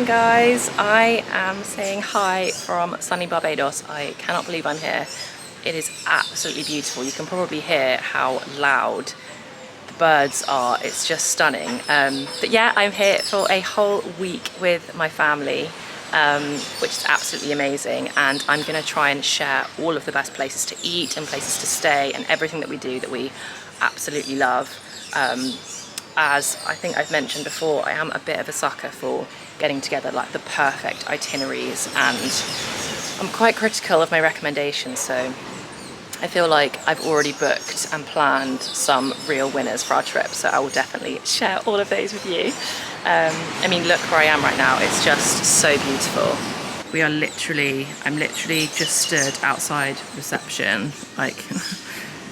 guys. I am saying hi from sunny Barbados. I cannot believe I'm here. It is absolutely beautiful. You can probably hear how loud the birds are. It's just stunning. But yeah, I'm here for a whole week with my family, which is absolutely amazing. And I'm going to try and share all of the best places to eat and places to stay and everything that we do that we absolutely love. As I think I've mentioned before, I am a bit of a sucker for getting together like the perfect itineraries, and I'm quite critical of my recommendations, so I feel like I've already booked and planned some real winners for our trip, so I will definitely share all of those with you. I mean, look where I am right now, it's just so beautiful. I'm literally just stood outside reception, like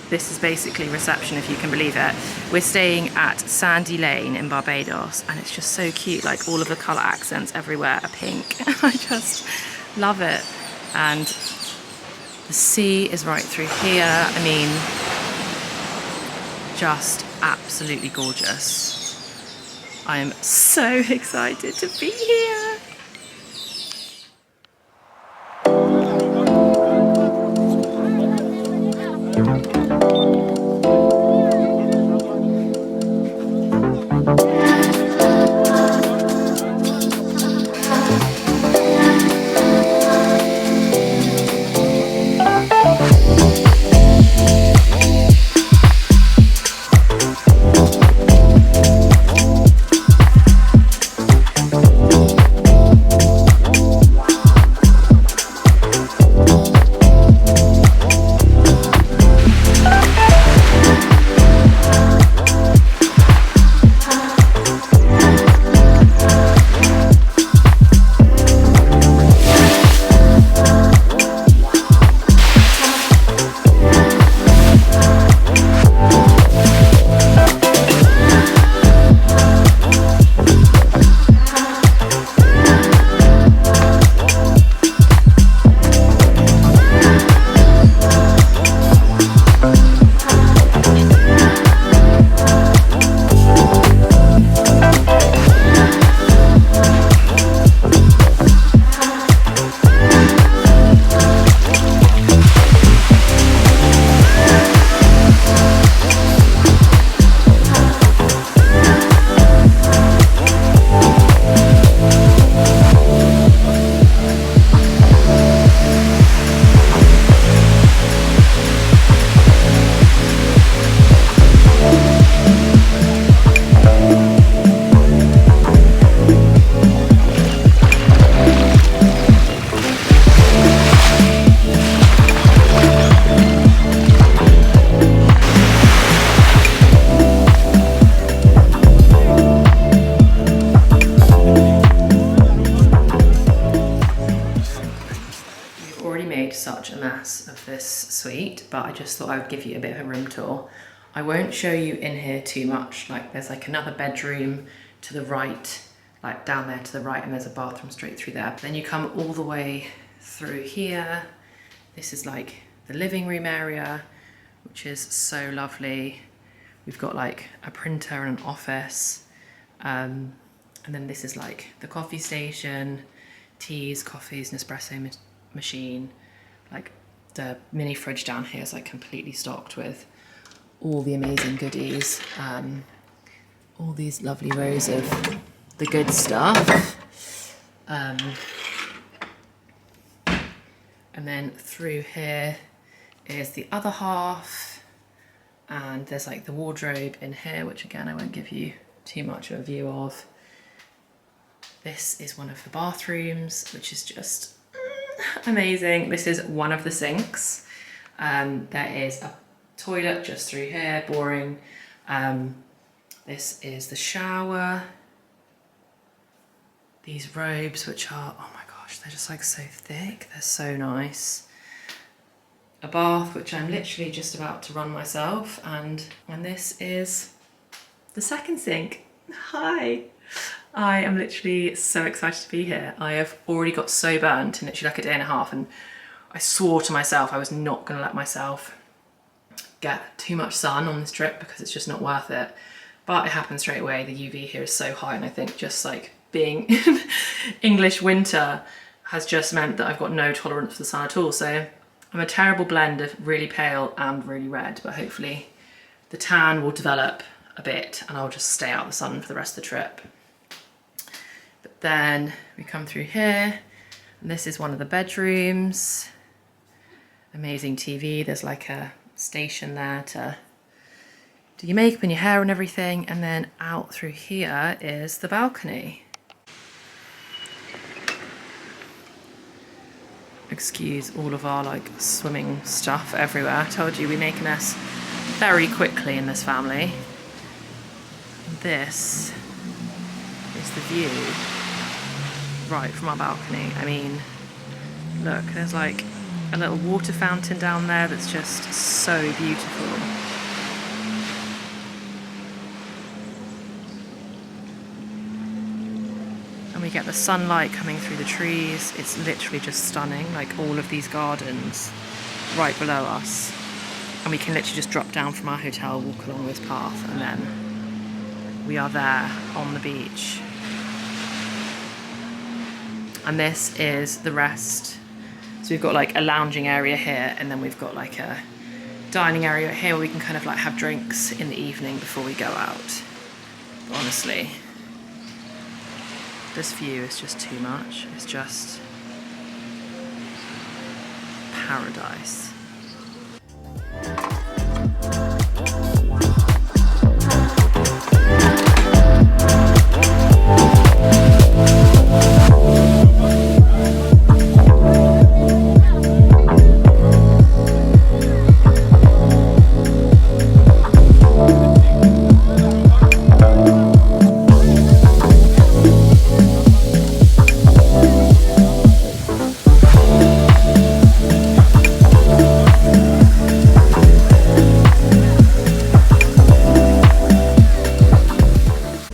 this is basically reception, if you can believe it. We're staying at Sandy Lane in Barbados, and it's just so cute, like all of the colour accents everywhere are pink. I just love it. And the sea is right through here. I mean, just absolutely gorgeous. I am so excited to be here. Such a mess of this suite, but I just thought I would give you a bit of a room tour. I won't show you in here too much. Like, there's like another bedroom to the right, like down there to the right, and there's a bathroom straight through there. Then you come all the way through here. This is like the living room area, which is so lovely. We've got like a printer and an office, and then this is like the coffee station, teas, coffees, Nespresso machine. Like the mini fridge down here is like completely stocked with all the amazing goodies, all these lovely rows of the good stuff, and then through here is the other half, and there's like the wardrobe in here, which again I won't give you too much of a view of. This is one of the bathrooms, which is just amazing. This is one of the sinks. There is a toilet just through here, boring. This is the shower. These robes, which are, oh my gosh, they're just like so thick. They're so nice. A bath, which I'm literally just about to run myself. And this is the second sink. Hi. I am literally so excited to be here. I have already got so burnt in literally like a day and a half, and I swore to myself I was not going to let myself get too much sun on this trip because it's just not worth it. But it happened straight away. The UV here is so high, and I think just like being English winter has just meant that I've got no tolerance for the sun at all. So I'm a terrible blend of really pale and really red, but hopefully the tan will develop a bit and I'll just stay out of the sun for the rest of the trip. But then we come through here and this is one of the bedrooms. Amazing TV. There's like a station there to do your makeup and your hair and everything. And then out through here is the balcony. Excuse all of our like swimming stuff everywhere. I told you we make a mess very quickly in this family. And this is the view right from our balcony. I mean, look, there's like a little water fountain down there that's just so beautiful. And we get the sunlight coming through the trees. It's literally just stunning, like all of these gardens right below us. And we can literally just drop down from our hotel, walk along this path, and then we are there on the beach. And this is the rest. So we've got like a lounging area here, and then we've got like a dining area here where we can kind of like have drinks in the evening before we go out. But honestly, this view is just too much. It's just paradise.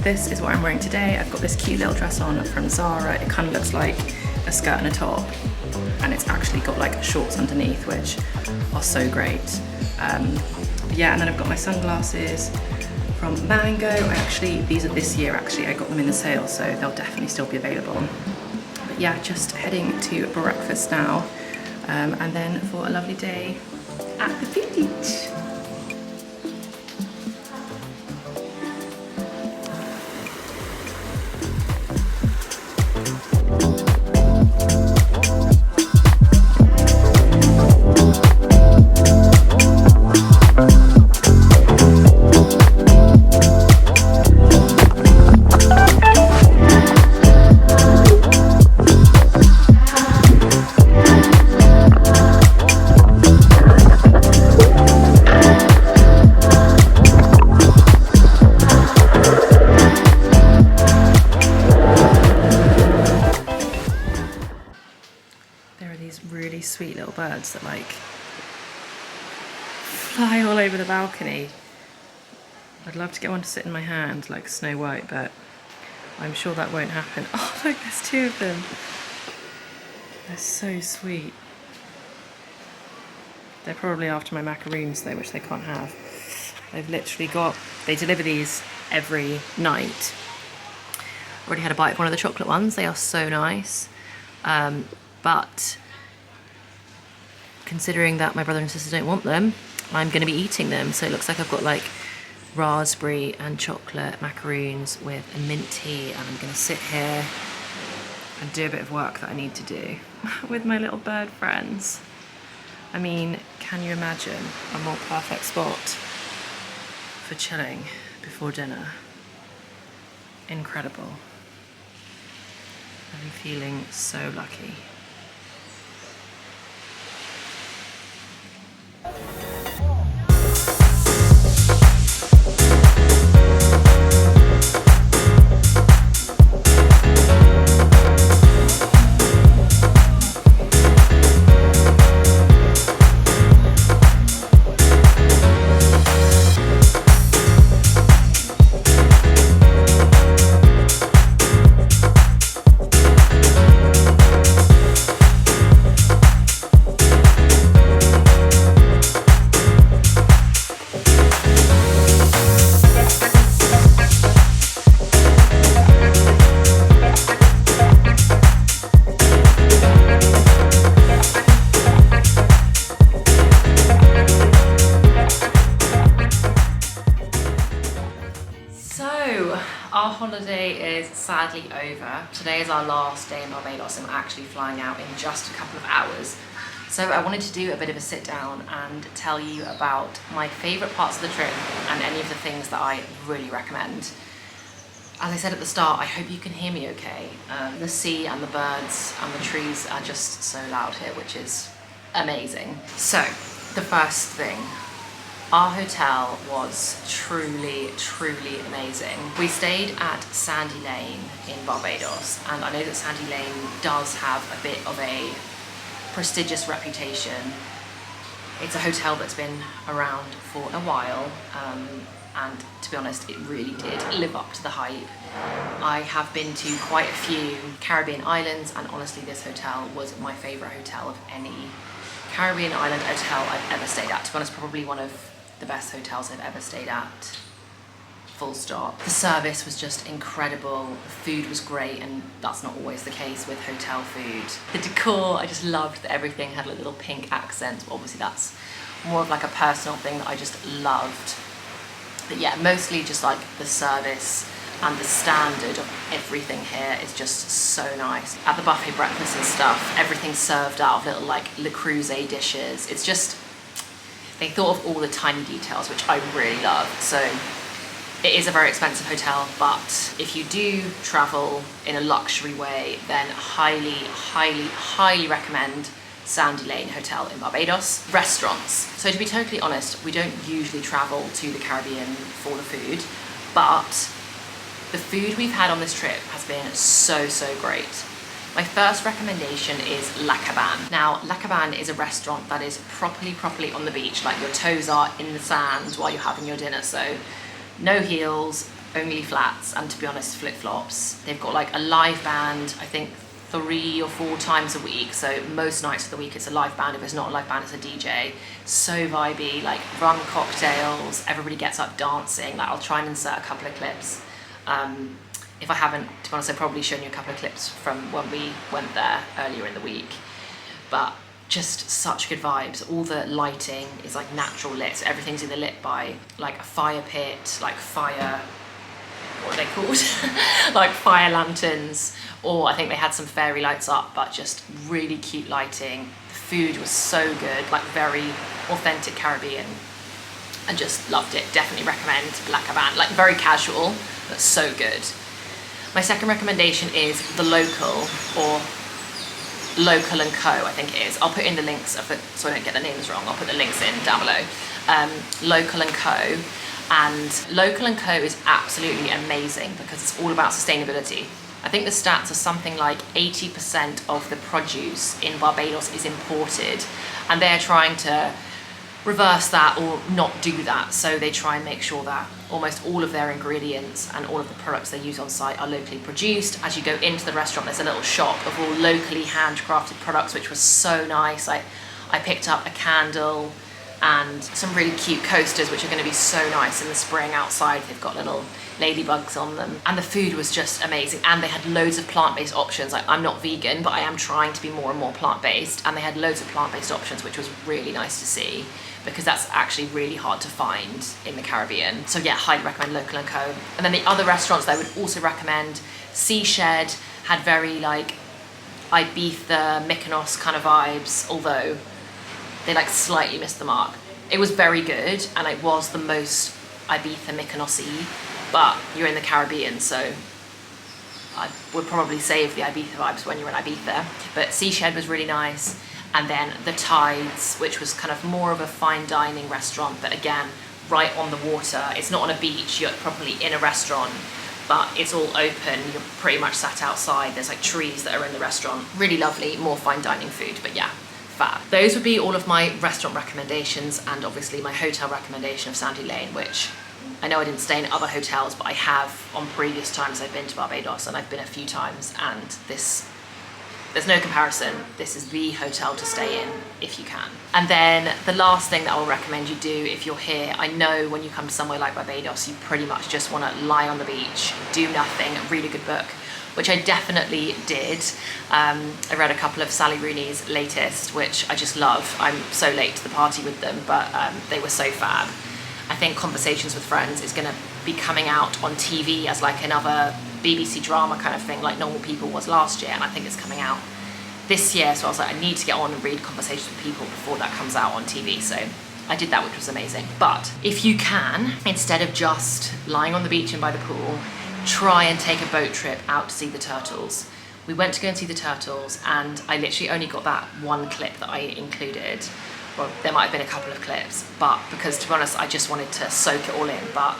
This is what I'm wearing today. I've got this cute little dress on from Zara. It kind of looks like a skirt and a top, and it's actually got like shorts underneath, which are so great. Yeah, and then I've got my sunglasses from Mango. These are this year actually. I got them in the sale, so they'll definitely still be available. But yeah, just heading to breakfast now, and then for a lovely day at the beach. Sweet little birds that like fly all over the balcony. I'd love to get one to sit in my hand like Snow White, but I'm sure that won't happen. Oh look, there's two of them. They're so sweet. They're probably after my macaroons though, which they can't have. They deliver these every night. Already had a bite of one of the chocolate ones. They are so nice. But considering that my brother and sister don't want them, I'm going to be eating them. So it looks like I've got like raspberry and chocolate macaroons with a mint tea, and I'm going to sit here and do a bit of work that I need to do with my little bird friends. I mean, can you imagine a more perfect spot for chilling before dinner? Incredible. I'm feeling so lucky. Our holiday is sadly over. Today is our last day in Barbados and we're actually flying out in just a couple of hours. So I wanted to do a bit of a sit down and tell you about my favourite parts of the trip and any of the things that I really recommend. As I said at the start, I hope you can hear me okay. The sea and the birds and the trees are just so loud here, which is amazing. So, the first thing, our hotel was truly, truly amazing. We stayed at Sandy Lane in Barbados, and I know that Sandy Lane does have a bit of a prestigious reputation. It's a hotel that's been around for a while, and to be honest, it really did live up to the hype. I have been to quite a few Caribbean islands, and honestly this hotel was my favourite hotel of any Caribbean island hotel I've ever stayed at. To be honest, probably one of the best hotels I've ever stayed at, full stop. The service was just incredible, the food was great, and that's not always the case with hotel food. The decor, I just loved that everything had like little pink accents, but obviously that's more of like a personal thing that I just loved. But yeah, mostly just like the service and the standard of everything here is just so nice. At the buffet breakfast and stuff, everything's served out of little like Le Creuset dishes. It's just, they thought of all the tiny details, which I really love. So it is a very expensive hotel, but if you do travel in a luxury way, then highly, highly, highly recommend Sandy Lane Hotel in Barbados. Restaurants. So to be totally honest, we don't usually travel to the Caribbean for the food, but the food we've had on this trip has been so, so great. My first recommendation is La Cabane. Now, La Cabane is a restaurant that is properly on the beach, like your toes are in the sand while you're having your dinner. So no heels, only flats, and to be honest, flip-flops. They've got like a live band, I think 3 or 4 times a week. So most nights of the week it's a live band. If it's not a live band, it's a DJ. So vibey, like rum cocktails, everybody gets up dancing. Like I'll try and insert a couple of clips. If I haven't, to be honest, I've probably shown you a couple of clips from when we went there earlier in the week. But just such good vibes. All the lighting is like natural lit, so everything's either lit by like a fire pit, like fire, what are they called? Like fire lanterns, or I think they had some fairy lights up, but just really cute lighting. The food was so good, like very authentic Caribbean. I just loved it. Definitely recommend La Cabane. Like very casual, but so good. My second recommendation is The Local, or Local & Co, I think it is. I'll put in the links of it so I don't get the names wrong. I'll put the links in down below. Local & Co. And Local & Co is absolutely amazing because it's all about sustainability. I think the stats are something like 80% of the produce in Barbados is imported, and they're trying to reverse that or not do that. So they try and make sure that almost all of their ingredients and all of the products they use on site are locally produced. As you go into the restaurant, there's a little shop of all locally handcrafted products, which was so nice. I picked up a candle and some really cute coasters, which are going to be so nice in the spring outside. They've got little ladybugs on them, and the food was just amazing. And they had loads of plant-based options. Like, I'm not vegan, but I am trying to be more and more plant-based, and they had loads of plant-based options, which was really nice to see, because that's actually really hard to find in the Caribbean. So yeah, highly recommend Local & Co. And then the other restaurants that I would also recommend, Seashed had very like Ibiza, Mykonos kind of vibes, although they like slightly missed the mark. It was very good, and it was the most Ibiza, Mykonos-y, but you're in the Caribbean, so I would probably save the Ibiza vibes when you're in Ibiza. But Seashed was really nice. And then the Tides, which was kind of more of a fine dining restaurant, but again, right on the water. It's not on a beach, you're probably in a restaurant, but it's all open. You're pretty much sat outside. There's like trees that are in the restaurant. Really lovely, more fine dining food, but yeah, fab. Those would be all of my restaurant recommendations, and obviously my hotel recommendation of Sandy Lane, which I know I didn't stay in other hotels, but I have on previous times I've been to Barbados, and I've been a few times, and there's no comparison. This is the hotel to stay in if you can. And then the last thing that I will recommend you do if you're here, I know when you come to somewhere like Barbados, you pretty much just want to lie on the beach, do nothing, read a good book, which I definitely did. I read a couple of Sally Rooney's latest, which I just love. I'm so late to the party with them, but they were so fab. I think Conversations with Friends is going to be coming out on TV as like another BBC drama kind of thing, like Normal People was last year, and I think it's coming out this year. So I was like, I need to get on and read Conversations with People before that comes out on TV. So I did that, which was amazing. But if you can, instead of just lying on the beach and by the pool, try and take a boat trip out to see the turtles. We went to go and see the turtles, and I literally only got that one clip that I included. Well, there might have been a couple of clips, but because, to be honest, I just wanted to soak it all in, but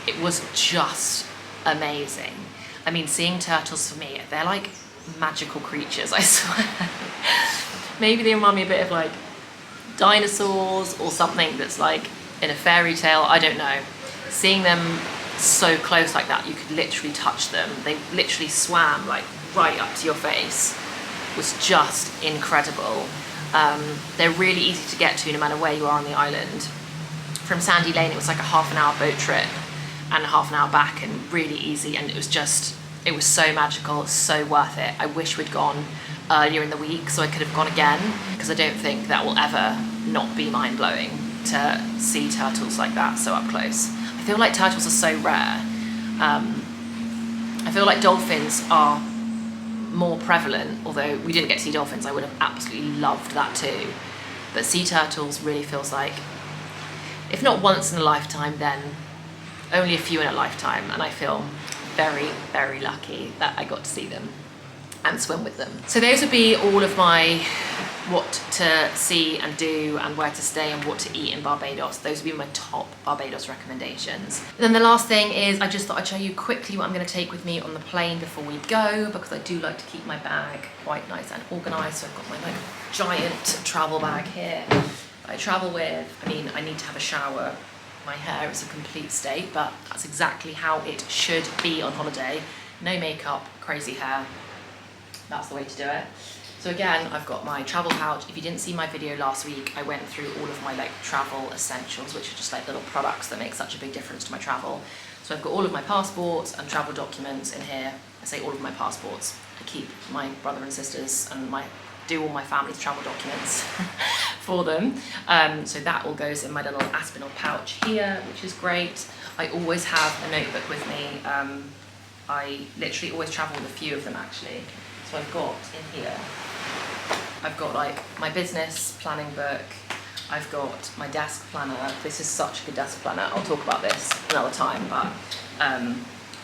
it was just amazing. I mean, seeing turtles for me, they're like magical creatures, I swear. Maybe they remind me a bit of like dinosaurs or something that's like in a fairy tale, I don't know. Seeing them so close like that, you could literally touch them. They literally swam like right up to your face. Was just incredible. They're really easy to get to no matter where you are on the island. From Sandy Lane, it was like a half an hour boat trip and a half an hour back, and really easy, and it was so magical, so worth it. I wish we'd gone earlier in the week so I could have gone again, because I don't think that will ever not be mind-blowing to see turtles like that so up close. I feel like turtles are so rare. I feel like dolphins are more prevalent, although we didn't get to see dolphins. I would have absolutely loved that too. But sea turtles really feels like, if not once in a lifetime, then only a few in a lifetime, and I feel very, very lucky that I got to see them and swim with them. So those would be all of my what to see and do and where to stay and what to eat in Barbados. Those would be my top Barbados recommendations. And then the last thing is, I just thought I'd show you quickly what I'm going to take with me on the plane before we go, because I do like to keep my bag quite nice and organised. So I've got my like giant travel bag here that I travel with. I mean, I need to have a shower. My hair is a complete state, but that's exactly how it should be on holiday. No makeup, crazy hair. That's the way to do it. So again, I've got my travel pouch. If you didn't see my video last week, I went through all of my like travel essentials, which are just like little products that make such a big difference to my travel. So I've got all of my passports and travel documents in here. I say all of my passports. I keep my brother and sisters and do all my family's travel documents for them. So that all goes in my little Aspinall pouch here, which is great. I always have a notebook with me. I literally always travel with a few of them actually. So I've got in here, I've got like my business planning book, I've got my desk planner. This is such a good desk planner. I'll talk about this another time, but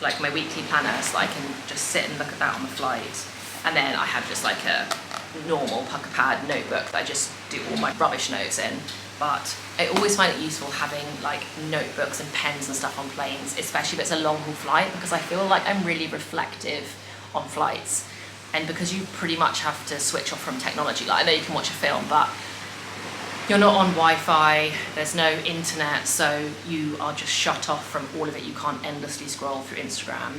like my weekly planner, so I can just sit and look at that on the flight. And then I have just like a normal pucker pad notebook that I just do all my rubbish notes in. But I always find it useful having like notebooks and pens and stuff on planes, especially if it's a long haul flight, because I feel like I'm really reflective on flights. And because you pretty much have to switch off from technology, like I know you can watch a film, but you're not on Wi-Fi, there's no internet, so you are just shut off from all of it. You can't endlessly scroll through Instagram.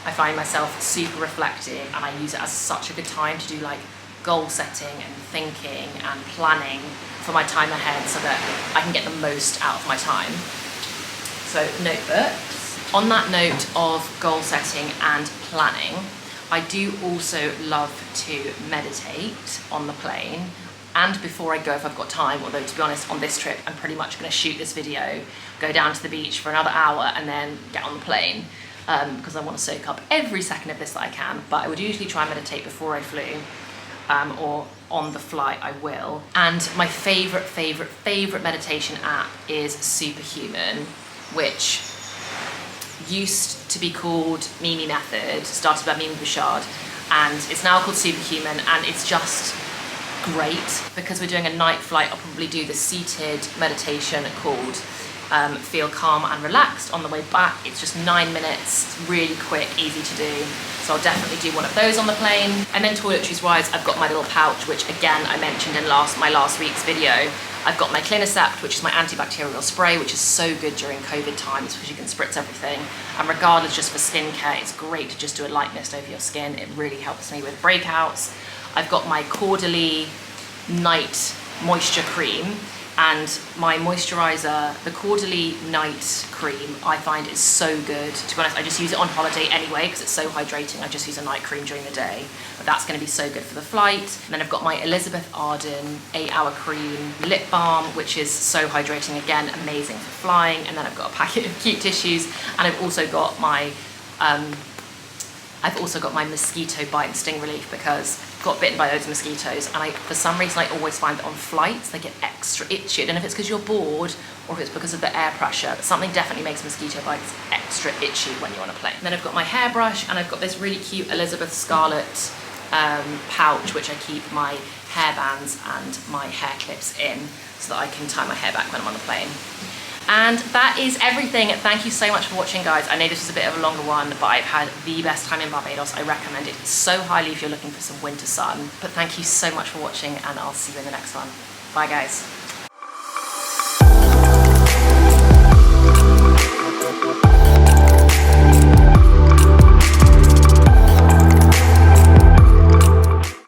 I find myself super reflective, and I use it as such a good time to do like goal setting and thinking and planning for my time ahead, so that I can get the most out of my time. So notebooks. On that note of goal setting and planning, I do also love to meditate on the plane and before I go if I've got time, although to be honest on this trip I'm pretty much going to shoot this video, go down to the beach for another hour and then get on the plane because I want to soak up every second of this that I can. But I would usually try and meditate before I flew or on the flight I will. And my favourite meditation app is Superhuman, which used to be called Mimi Method, started by Mimi Bouchard, and it's now called Superhuman, and it's just great. Because we're doing a night flight, I'll probably do the seated meditation called Feel Calm and Relaxed on the way back. It's just 9 minutes, really quick, easy to do. So I'll definitely do one of those on the plane. And then toiletries wise, I've got my little pouch, which again, I mentioned in my last week's video. I've got my Clinisept, which is my antibacterial spray, which is so good during COVID times because you can spritz everything. And regardless, just for skincare, it's great to just do a light mist over your skin. It really helps me with breakouts. I've got my Quarterly Night Moisture Cream, And my moisturiser, the Caudalie Night Cream, I find is so good. To be honest, I just use it on holiday anyway because it's so hydrating. I just use a night cream during the day. But that's going to be so good for the flight. And then I've got my Elizabeth Arden 8-hour cream lip balm, which is so hydrating again, amazing for flying. And then I've got a packet of cute tissues, and I've also got my mosquito bite and sting relief because I got bitten by loads of mosquitoes, and for some reason I always find that on flights they get extra itchy. I don't know if it's because you're bored or if it's because of the air pressure, but something definitely makes mosquito bites extra itchy when you're on a plane. And then I've got my hairbrush, and I've got this really cute Elizabeth Scarlett pouch which I keep my hairbands and my hair clips in so that I can tie my hair back when I'm on the plane. And that is everything. Thank you so much for watching, guys. I know this was a bit of a longer one, but I've had the best time in Barbados. I recommend it so highly if you're looking for some winter sun. But thank you so much for watching, and I'll see you in the next one. Bye, guys.